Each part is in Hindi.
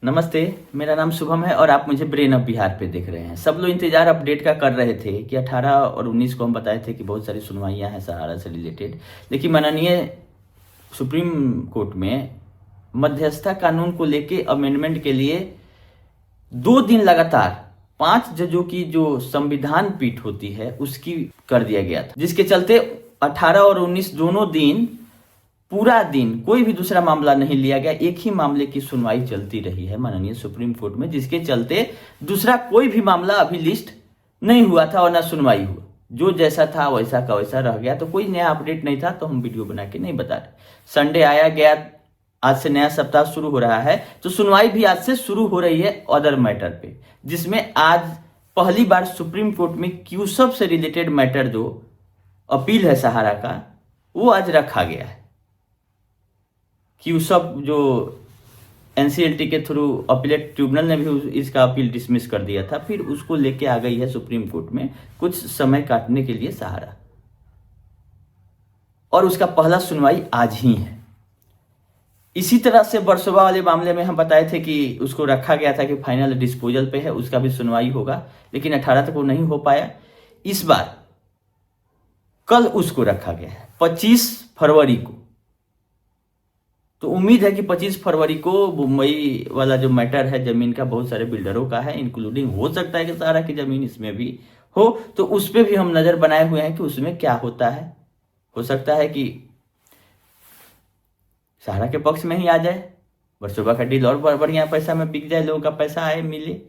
नमस्ते, मेरा नाम शुभम है और आप मुझे ब्रेन ऑफ बिहार पे देख रहे हैं। सब लोग इंतजार अपडेट का कर रहे थे कि 18 और 19 को हम बताए थे कि बहुत सारी सुनवाइयां हैं सहारा से रिलेटेड। लेकिन माननीय सुप्रीम कोर्ट में मध्यस्थता कानून को लेके अमेंडमेंट के लिए 2 दिन लगातार 5 जजों की जो संविधान पीठ होती है उसकी कर दिया गया था, जिसके चलते 18 और 19 दोनों दिन पूरा दिन कोई भी दूसरा मामला नहीं लिया गया। एक ही मामले की सुनवाई चलती रही है माननीय सुप्रीम कोर्ट में, जिसके चलते दूसरा कोई भी मामला अभी लिस्ट नहीं हुआ था और ना सुनवाई हुआ। जो जैसा था वैसा का वैसा रह गया, तो कोई नया अपडेट नहीं था, तो हम वीडियो बना के नहीं बता रहे। संडे आया गया, आज से नया सप्ताह शुरू हो रहा है, तो सुनवाई भी आज से शुरू हो रही है अदर मैटर पे, जिसमें आज पहली बार सुप्रीम कोर्ट में क्यूसब से रिलेटेड मैटर जो अपील है सहारा का, वो आज रखा गया है। क्यूसब जो एनसीएलटी के थ्रू अपीलेट ट्रिब्यूनल ने भी इसका अपील डिसमिस कर दिया था, फिर उसको लेके आ गई है सुप्रीम कोर्ट में कुछ समय काटने के लिए सहारा, और उसका पहला सुनवाई आज ही है। इसी तरह से बरसोबा वाले मामले में हम बताए थे कि उसको रखा गया था कि फाइनल डिस्पोजल पे है, उसका भी सुनवाई होगा, लेकिन 18 तक वो नहीं हो पाया। इस बार कल उसको रखा गया है 25 फरवरी को। तो उम्मीद है कि 25 फरवरी को मुंबई वाला जो मैटर है जमीन का, बहुत सारे बिल्डरों का है, इंक्लूडिंग हो सकता है कि सहारा की जमीन इसमें भी हो, तो उस पर भी हम नजर बनाए हुए हैं कि उसमें क्या होता है। हो सकता है कि सहारा के पक्ष में ही आ जाए, बरसोबा का डील और बढ़िया पैसा में बिक जाए, लोगों का पैसा आए मिले,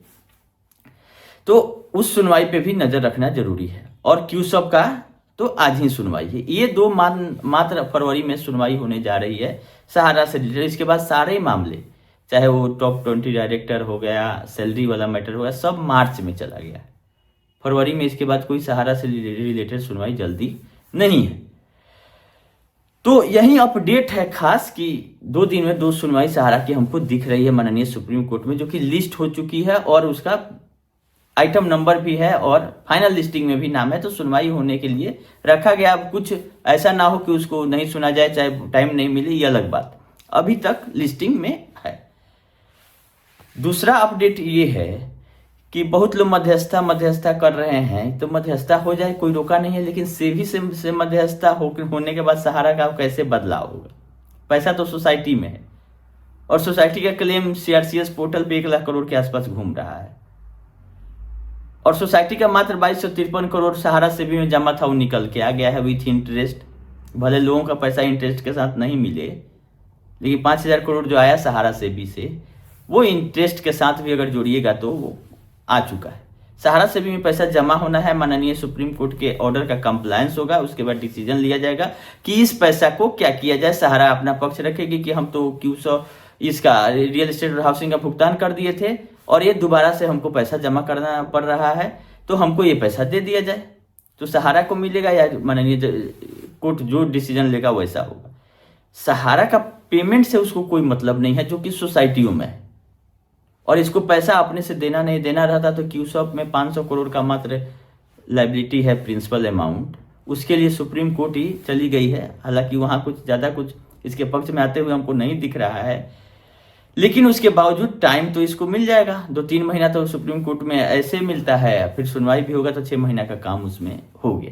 तो उस सुनवाई पे भी नजर रखना जरूरी है। और क्यूसब का तो आज ही सुनवाई है। ये 2 मात्र फरवरी में सुनवाई होने जा रही है सहारा से रिलेटेड। इसके बाद सारे मामले, चाहे वो टॉप 20 डायरेक्टर हो गया, सैलरी वाला मैटर हो गया, सब मार्च में चला गया। फरवरी में इसके बाद कोई सहारा से रिलेटेड सुनवाई जल्दी नहीं है। तो यही अपडेट है खास कि 2 दिन में 2 सुनवाई सहारा की हमको दिख रही है माननीय सुप्रीम कोर्ट में, जो कि लिस्ट हो चुकी है और उसका आइटम नंबर भी है और फाइनल लिस्टिंग में भी नाम है, तो सुनवाई होने के लिए रखा गया। अब कुछ ऐसा ना हो कि उसको नहीं सुना जाए, चाहे टाइम नहीं मिले, ये अलग बात, अभी तक लिस्टिंग में है। दूसरा अपडेट ये है कि बहुत लोग मध्यस्थता कर रहे हैं, तो मध्यस्थता हो जाए, कोई रोका नहीं है, लेकिन सेवी से मध्यस्थता होने के बाद सहारा का कैसे बदलाव होगा। पैसा तो सोसाइटी में है और सोसाइटी का क्लेम सीआरसीएस पोर्टल पे 1 लाख करोड़ के आसपास घूम रहा है, और सोसाइटी का मात्र 2253 करोड़ सहारा से भी में जमा था, वो निकल के आ गया है विथ इंटरेस्ट। भले लोगों का पैसा इंटरेस्ट के साथ नहीं मिले, लेकिन 5000 करोड़ जो आया सहारा से भी से, वो इंटरेस्ट के साथ भी अगर जोड़िएगा तो वो आ चुका है। सहारा से भी में पैसा जमा होना है, माननीय सुप्रीम कोर्ट के ऑर्डर का कंप्लायंस होगा, उसके बाद डिसीजन लिया जाएगा कि इस पैसा को क्या किया जाए। सहारा अपना पक्ष रखेगी कि हम तो क्यूसो इसका रियल एस्टेट और हाउसिंग का भुगतान कर दिए थे और ये दोबारा से हमको पैसा जमा करना पड़ रहा है, तो हमको ये पैसा दे दिया जाए, तो सहारा को मिलेगा, या माननीय कोर्ट जो डिसीजन लेगा वैसा होगा। सहारा का पेमेंट से उसको कोई मतलब नहीं है, जो कि सोसाइटियों में है, और इसको पैसा अपने से देना नहीं देना रहता तो क्यूसॉप में 500 करोड़ का मात्र लाइबिलिटी है प्रिंसिपल अमाउंट, उसके लिए सुप्रीम कोर्ट ही चली गई है। हालांकि वहाँ कुछ ज़्यादा कुछ इसके पक्ष में आते हुए हमको नहीं दिख रहा है, लेकिन उसके बावजूद टाइम तो इसको मिल जाएगा। 2-3 महीना तो सुप्रीम कोर्ट में ऐसे मिलता है, फिर सुनवाई भी होगा तो 6 महीना का काम उसमें हो गया।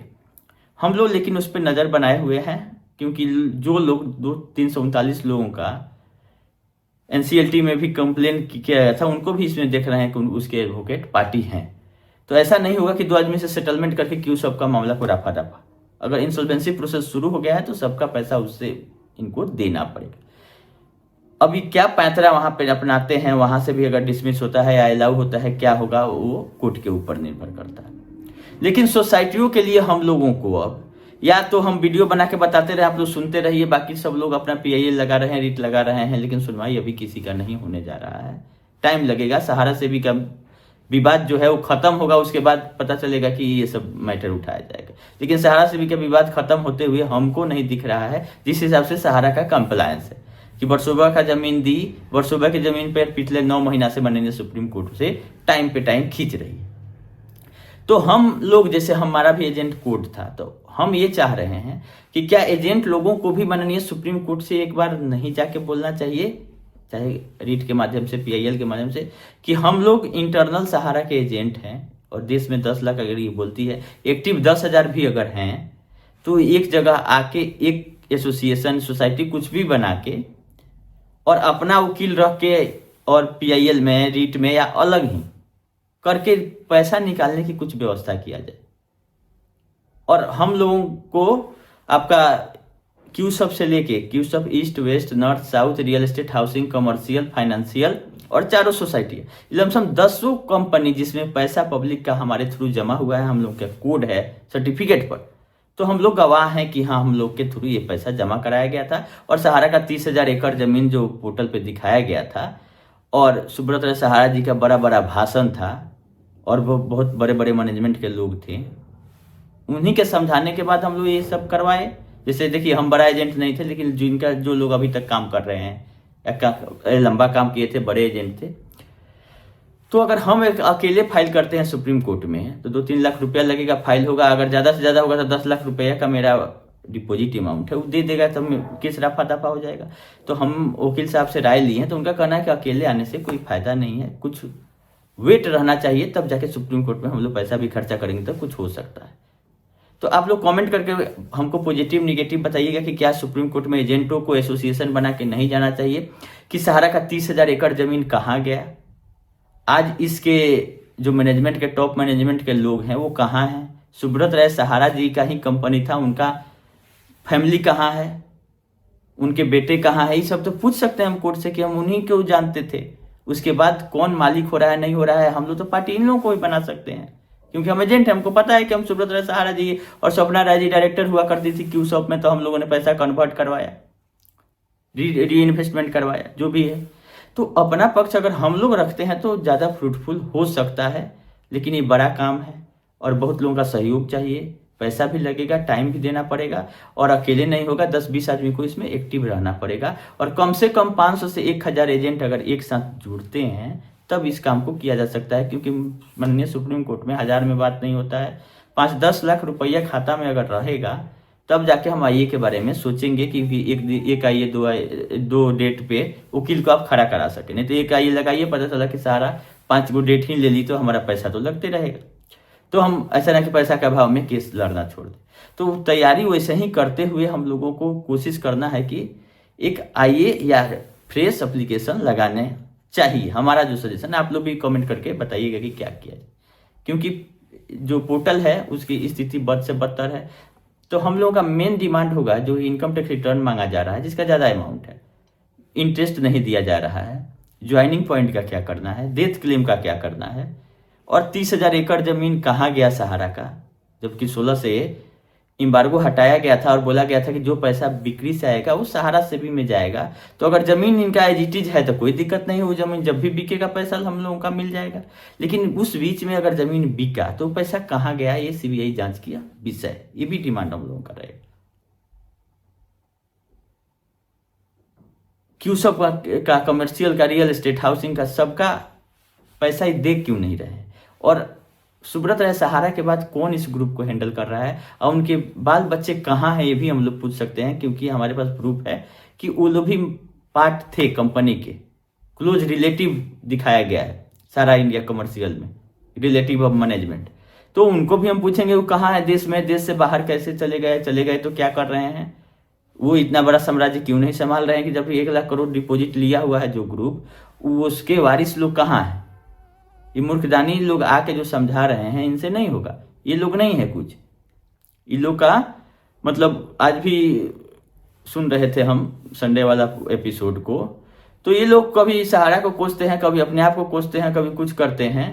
हम लोग लेकिन उस पर नज़र बनाए हुए हैं, क्योंकि जो लोग 339 लोगों का एनसीएलटी में भी कंप्लेन किया गया था, उनको भी इसमें देख रहे हैं कि उसके एडवोकेट पार्टी हैं। तो ऐसा नहीं होगा कि 2 आदमी से सेटलमेंट करके क्यों सबका मामला को रफा दफा। अगर इंसॉल्वेंसी प्रोसेस शुरू हो गया है तो सबका पैसा उससे इनको देना पड़ेगा। अभी क्या पैंतरा वहां पे अपनाते हैं, वहां से भी अगर डिसमिस होता है या अलाउ होता है, क्या होगा वो कोर्ट के ऊपर निर्भर करता है। लेकिन सोसाइटियों के लिए हम लोगों को अब या तो हम वीडियो बना के बताते रहे, आप लोग सुनते रहिए, बाकी सब लोग अपना PIL लगा रहे हैं, रिट लगा रहे हैं, लेकिन सुनवाई अभी किसी का नहीं होने जा रहा है। टाइम लगेगा। सहारा से भी का विवाद जो है वो खत्म होगा, उसके बाद पता चलेगा कि ये सब मैटर उठाया जाएगा। लेकिन सहारा से भी का विवाद खत्म होते हुए हमको नहीं दिख रहा है, जिस हिसाब से सहारा का कंप्लायंस है कि बरसोबा का जमीन दी, बरसोबा की जमीन पर पिछले 9 महीना से माननीय सुप्रीम कोर्ट से टाइम पे टाइम खींच रही है। तो हम लोग, जैसे हमारा भी एजेंट कोर्ट था, तो हम ये चाह रहे हैं कि क्या एजेंट लोगों को भी माननीय सुप्रीम कोर्ट से एक बार नहीं जाके बोलना चाहिए, चाहे रीट के माध्यम से, पीआईएल के माध्यम से, कि हम लोग इंटरनल सहारा के एजेंट हैं और देश में 10 लाख अगर ये बोलती है, एक्टिव 10,000 भी अगर हैं, तो एक जगह आके एक एसोसिएशन, सोसाइटी कुछ भी बना के और अपना वकील रख के और पीआईएल में, रीट में या अलग ही करके पैसा निकालने की कुछ व्यवस्था किया जाए। और हम लोगों को आपका क्यूसब से लेके क्यूसब east, west, north, south, real estate, housing, commercial, financial और चारों सोसाइटी है, लमसम 10 कंपनी जिसमें पैसा पब्लिक का हमारे थ्रू जमा हुआ है, हम लोग का कोड है सर्टिफिकेट पर, तो हम लोग गवाह हैं कि हाँ हम लोग के थ्रू ये पैसा जमा कराया गया था। और सहारा का 30,000 एकड़ जमीन जो पोर्टल पे दिखाया गया था और सुब्रत राय सहारा जी का बड़ा बड़ा भाषण था और वो बहुत बड़े बड़े मैनेजमेंट के लोग थे, उन्हीं के समझाने के बाद हम लोग ये सब करवाए। जैसे देखिए हम बड़ा एजेंट नहीं थे, लेकिन जिनका जो लोग अभी तक काम कर रहे हैं या लंबा काम किए थे, बड़े एजेंट थे, तो अगर हम एक अकेले फाइल करते हैं सुप्रीम कोर्ट में तो 2-3 लाख रुपया लगेगा, फाइल होगा, अगर ज़्यादा से ज़्यादा होगा तो 10 लाख रुपया का मेरा डिपॉजिट अमाउंट है वो दे देगा, तब केस रफा दफा हो जाएगा। तो हम वकील साहब से राय लिए हैं, तो उनका कहना है कि अकेले आने से कोई फायदा नहीं है, कुछ वेट रहना चाहिए, तब जाके सुप्रीम कोर्ट में हम लोग पैसा भी खर्चा करेंगे तब कुछ हो सकता है। तो आप लोग कमेंट करके हमको पॉजिटिव निगेटिव बताइएगा कि क्या सुप्रीम कोर्ट में एजेंटों को एसोसिएशन बना के नहीं जाना चाहिए, कि सहारा का 30,000 एकड़ जमीन कहाँ गया, आज इसके जो मैनेजमेंट के टॉप मैनेजमेंट के लोग हैं वो कहाँ हैं, सुब्रत राय सहारा जी का ही कंपनी था, उनका फैमिली कहाँ है, उनके बेटे कहाँ है, ये सब तो पूछ सकते हैं हम कोर्ट से कि हम उन्हीं को जानते थे। उसके बाद कौन मालिक हो रहा है नहीं हो रहा है, हम लोग तो पार्टी इन लोगों को भी बना सकते हैं, क्योंकि हम एजेंट हैं, हमको पता है कि हम सुब्रत राय सहारा जी और स्वप्ना राय जी डायरेक्टर हुआ करती थी क्यूसॉप में, तो हम लोगों ने पैसा कन्वर्ट करवाया, री इन्वेस्टमेंट करवाया, जो भी है। तो अपना पक्ष अगर हम लोग रखते हैं तो ज़्यादा फ्रूटफुल हो सकता है, लेकिन ये बड़ा काम है और बहुत लोगों का सहयोग चाहिए, पैसा भी लगेगा, टाइम भी देना पड़ेगा और अकेले नहीं होगा, 10-20 आदमी को इसमें एक्टिव रहना पड़ेगा और कम से कम 500 से 1,000 एजेंट अगर एक साथ जुड़ते हैं तब इस काम को किया जा सकता है। क्योंकि माननीय सुप्रीम कोर्ट में 1000 में बात नहीं होता है, 5-10 लाख रुपया खाता में अगर रहेगा तब जाके हम आईए के बारे में सोचेंगे कि एक आईए, दो डेट पे वकील को आप खड़ा करा सके, नहीं तो एक आईए लगाइए, पता चला कि सारा 5 गो डेट ही ले ली तो हमारा पैसा तो लगते रहेगा। तो हम ऐसा ना कि पैसा के अभाव में केस लड़ना छोड़ दें। तो तैयारी वैसे ही करते हुए हम लोगों को कोशिश करना है कि एक आईए या फ्रेश एप्लीकेशन लगाने चाहिए। हमारा जो सजेशन है, आप लोग भी कमेंट करके बताइएगा कि क्या किया जाए, क्योंकि जो पोर्टल है उसकी स्थिति बद से बदतर है। तो हम लोगों का मेन डिमांड होगा जो इनकम टैक्स रिटर्न मांगा जा रहा है जिसका ज़्यादा अमाउंट है, इंटरेस्ट नहीं दिया जा रहा है, ज्वाइनिंग पॉइंट का क्या करना है, डेथ क्लेम का क्या करना है, और 30,000 एकड़ जमीन कहाँ गया सहारा का, जबकि 16 से एम्बार्गो हटाया गया था और बोला गया था कि जो पैसा बिक्री से आएगा वो सहारा से भी में जाएगा। तो अगर जमीन इनका एज इट इज है तो कोई दिक्कत नहीं, वो जमीन जब भी बिकेगा पैसा हम लोगों का मिल जाएगा। लेकिन उस बीच में अगर जमीन बिका तो पैसा कहाँ गया, ये सीबीआई जांच किया विषय है, ये भी डिमांड हम लोगों का रहेगा। क्यों सब का कमर्शियल का, रियल एस्टेट, हाउसिंग का, सबका पैसा ही देख क्यों नहीं रहे, और सुब्रत राय सहारा के बाद कौन इस ग्रुप को हैंडल कर रहा है और उनके बाल बच्चे कहाँ हैं, ये भी हम लोग पूछ सकते हैं, क्योंकि हमारे पास प्रूफ है कि वो लोग भी पार्ट थे कंपनी के, क्लोज रिलेटिव दिखाया गया है सारा इंडिया कमर्शियल में, रिलेटिव ऑफ मैनेजमेंट। तो उनको भी हम पूछेंगे वो कहाँ है देश में, देश से बाहर कैसे चले गए तो क्या कर रहे हैं, वो इतना बड़ा साम्राज्य क्यों नहीं संभाल रहे हैं कि जब 1 लाख करोड़ डिपॉजिट लिया हुआ है जो ग्रुप, उसके वारिस लोग कहाँ हैं। ये मूर्खदानी लोग आके जो समझा रहे हैं इनसे नहीं होगा, ये लोग नहीं है कुछ, ये लोग का मतलब आज भी सुन रहे थे हम संडे वाला एपिसोड को, तो ये लोग कभी सहारा को कोसते हैं, कभी अपने आप को कोसते हैं, कभी कुछ करते हैं।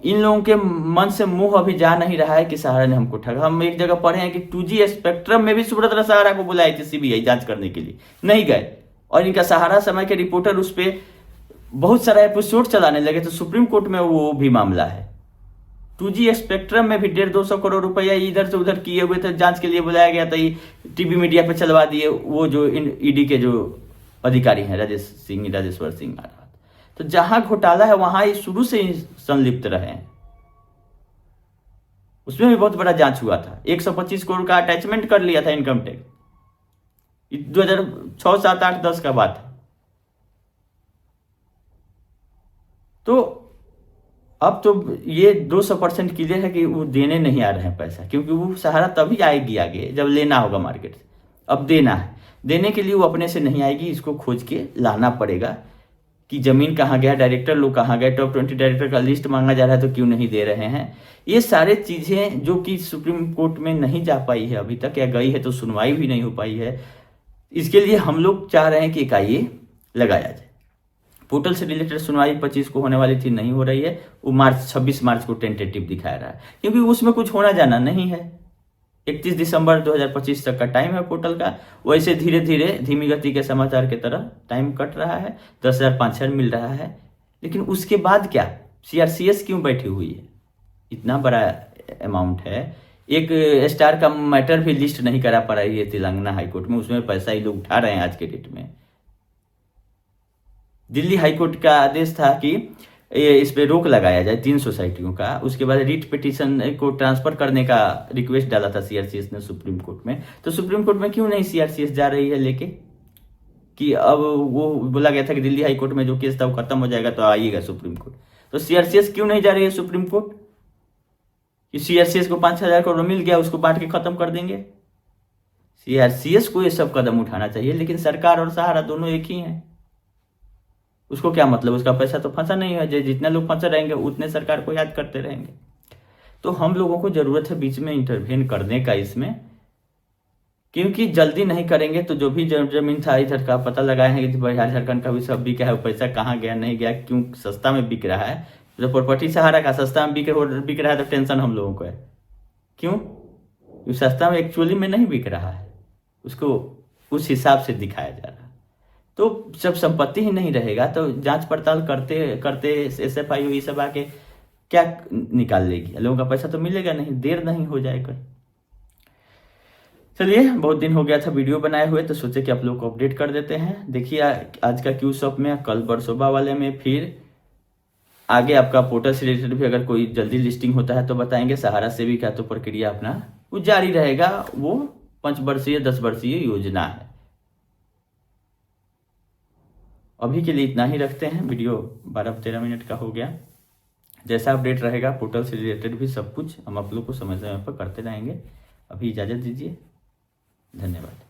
इन लोगों के मन से मुंह अभी जा नहीं रहा है कि सहारा ने हमको ठगा। हम एक जगह पढ़े हैं कि 2G स्पेक्ट्रम में भी सुब्रत राय सहारा को बुलाई थी सीबीआई जांच करने के लिए, नहीं गए, और इनका सहारा समय के रिपोर्टर उस पर बहुत सारा एपिसोड चलाने लगे, तो सुप्रीम कोर्ट में वो भी मामला है। 2G स्पेक्ट्रम में भी 150-200 करोड़ रुपया इधर से उधर किए हुए थे, जांच के लिए बुलाया गया था, ये टीवी मीडिया पे चलवा दिए वो जो ईडी के जो अधिकारी हैं राजेश्वर सिंह महाराज। तो जहां घोटाला है वहां ये शुरू से ही संलिप्त रहे हैं, उसमें भी बहुत बड़ा जांच हुआ था, 125 करोड़ का अटैचमेंट कर लिया था इनकम टैक्स, 2006, 7, 8, 10 का बात है। तो अब तो ये 200% क्लियर है कि वो देने नहीं आ रहे हैं पैसा, क्योंकि वो सहारा तभी आएगी आगे जब लेना होगा मार्केट से। अब देना है, देने के लिए वो अपने से नहीं आएगी, इसको खोज के लाना पड़ेगा कि जमीन कहाँ गया, डायरेक्टर लोग कहाँ गए, टॉप 20 डायरेक्टर का लिस्ट मांगा जा रहा है तो क्यों नहीं दे रहे हैं। ये सारे चीज़ें जो कि सुप्रीम कोर्ट में नहीं जा पाई है अभी तक, या गई है तो सुनवाई भी नहीं हो पाई है, इसके लिए हम लोग चाह रहे हैं कि इकाई लगाया जाए। पोर्टल से रिलेटेड सुनवाई 25 को होने वाली थी, नहीं हो रही है, वो 26 मार्च को टेंटेटिव दिखा रहा है, क्योंकि उसमें कुछ होना जाना नहीं है। 31 दिसंबर 2025 तक का टाइम है पोर्टल का। वैसे धीरे धीरे धीमी गति के समाचार की तरह टाइम कट रहा है, 10,500 मिल रहा है, लेकिन उसके बाद क्या, CRCS क्यों बैठी हुई है? इतना बड़ा अमाउंट है। एक स्टार का मैटर भी लिस्ट नहीं करा पा रही है तेलंगाना हाईकोर्ट में, उसमें पैसा ही लोग उठा रहे हैं आज के डेट में। दिल्ली हाईकोर्ट का आदेश था कि इस पे रोक लगाया जाए 3 सोसाइटियों का। उसके बाद रिट पिटीशन को ट्रांसफर करने का रिक्वेस्ट डाला था CRCS ने सुप्रीम कोर्ट में। तो सुप्रीम कोर्ट में क्यों नहीं CRCS जा रही है लेके, कि अब वो बोला गया था कि दिल्ली हाईकोर्ट में जो केस था वो खत्म हो जाएगा तो आइएगा सुप्रीम कोर्ट। तो CRCS क्यों नहीं जा रही है सुप्रीम कोर्ट, कि CRCS को 5,000 करोड़ मिल गया, उसको बांट के खत्म कर देंगे। CRCS को ये सब कदम उठाना चाहिए, लेकिन सरकार और सहारा दोनों एक ही हैं। उसको क्या मतलब, उसका पैसा तो फंसा नहीं है, जितने लोग फंसे रहेंगे उतने सरकार को याद करते रहेंगे। तो हम लोगों को जरूरत है बीच में इंटरवेन करने का इसमें, क्योंकि जल्दी नहीं करेंगे तो जो भी जमीन था इधर का पता लगाए हैं कि बिहार झारखंड का भी सब बिका है, पैसा कहाँ गया नहीं गया, क्यों सस्ता में बिक रहा है। तो प्रॉपर्टी सहारा का सस्ता में बिक रहा है तो टेंशन हम लोगों को है, क्यों, सस्ता में एक्चुअली में नहीं बिक रहा है, उसको उस हिसाब से दिखाया जा रहा है। तो जब संपत्ति ही नहीं रहेगा तो जांच पड़ताल करते करते SFI ये सब आके क्या निकाल लेगी, लोगों का पैसा तो मिलेगा नहीं, देर नहीं हो जाएगा। चलिए, बहुत दिन हो गया था वीडियो बनाए हुए, तो सोचे कि आप लोग को अपडेट कर देते हैं। देखिए आज का क्यू शॉप में, कल बरसोबा वाले में, फिर आगे आपका पोर्टल से रिलेटेड भी अगर कोई जल्दी लिस्टिंग होता है तो बताएंगे। सहारा से भी क्या तो प्रक्रिया अपना वो जारी रहेगा, वो 5 वर्षीय 10 वर्षीय योजना है। अभी के लिए इतना ही रखते हैं, वीडियो 12-13 मिनट का हो गया। जैसा अपडेट रहेगा पोर्टल से रिलेटेड भी सब कुछ हम आप लोग को समय समय पर करते रहेंगे। अभी इजाज़त दीजिए, धन्यवाद।